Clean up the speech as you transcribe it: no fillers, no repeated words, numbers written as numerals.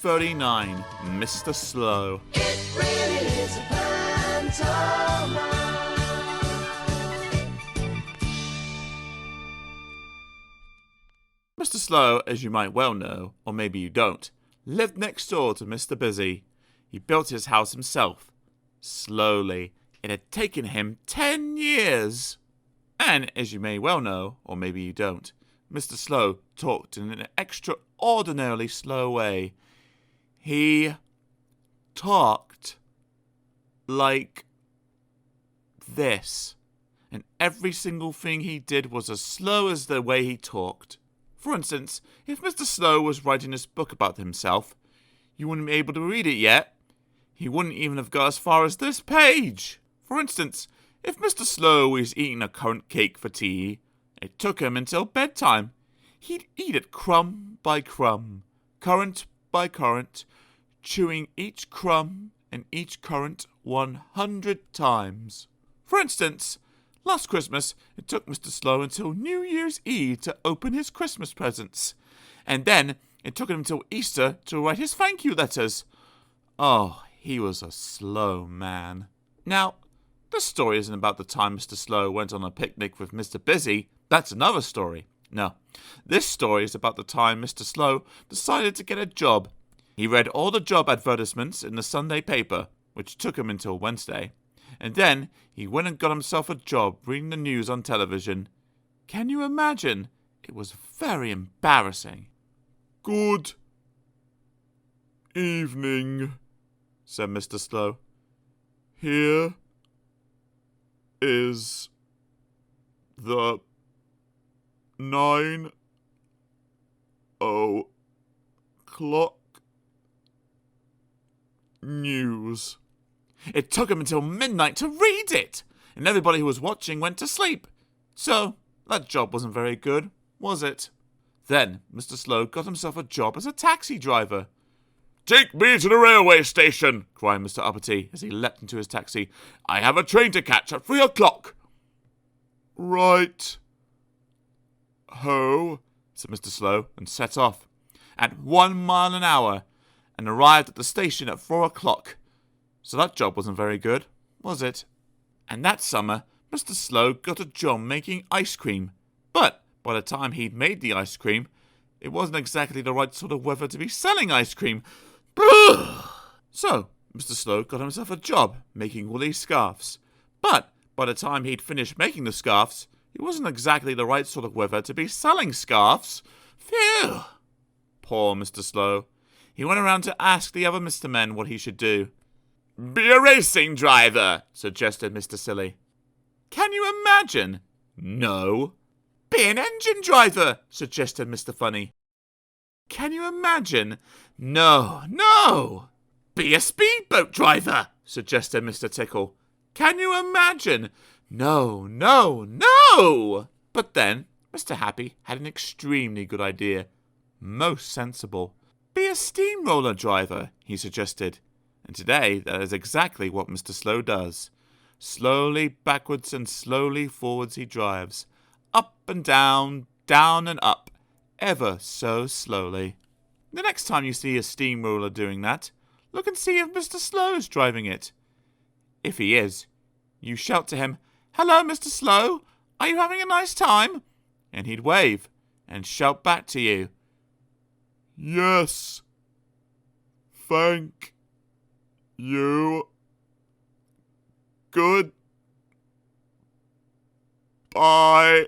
39, Mr. Slow. It really is a pantomime. Mr. Slow, as you might well know, or maybe you don't, lived next door to Mr. Busy. He built his house himself. Slowly. It had taken him 10 years. And, as you may well know, or maybe you don't, Mr. Slow talked in an extraordinarily slow way. He talked like this. And every single thing he did was as slow as the way he talked. For instance, if Mr. Slow was writing this book about himself, you wouldn't be able to read it yet. He wouldn't even have got as far as this page. For instance, if Mr. Slow was eating a currant cake for tea, it took him until bedtime. He'd eat it crumb by crumb, currant by currant, chewing each crumb and each currant 100 times. For instance, last Christmas, it took Mr. Slow until New Year's Eve to open his Christmas presents. And then it took him until Easter to write his thank you letters. Oh, he was a slow man. Now, this story isn't about the time Mr. Slow went on a picnic with Mr. Busy. That's another story. No, this story is about the time Mr. Slow decided to get a job. He read all the job advertisements in the Sunday paper, which took him until Wednesday. And then he went and got himself a job reading the news on television. Can you imagine? It was very embarrassing. Good evening, said Mr. Slow. Here is the 9 o'clock news. It took him until midnight to read it, and everybody who was watching went to sleep. So, that job wasn't very good, was it? Then, Mr. Slow got himself a job as a taxi driver. Take me to the railway station, cried Mr. Uppity as he leapt into his taxi. I have a train to catch at 3 o'clock. Right. Ho, said Mr. Slow, and set off at 1 mile an hour, and arrived at the station at 4 o'clock. So that job wasn't very good, was it? And that summer, Mr. Slow got a job making ice cream. But by the time he'd made the ice cream, it wasn't exactly the right sort of weather to be selling ice cream. So, Mr. Slow got himself a job making woolly scarves. But by the time he'd finished making the scarves, it wasn't exactly the right sort of weather to be selling scarves. Phew! Poor Mr. Slow. He went around to ask the other Mr. Men what he should do. Be a racing driver, suggested Mr. Silly. Can you imagine? No. Be an engine driver, suggested Mr. Funny. Can you imagine? No. Be a speedboat driver, suggested Mr. Tickle. Can you imagine? No. But then, Mr. Happy had an extremely good idea. Most sensible. Be a steamroller driver, he suggested. And today, that is exactly what Mr. Slow does. Slowly backwards and slowly forwards he drives. Up and down and up, ever so slowly. The next time you see a steamroller doing that, look and see if Mr. Slow is driving it. If he is, you shout to him, Hello, Mr. Slow, are you having a nice time? And he'd wave and shout back to you, Yes, thank you. Good. Bye.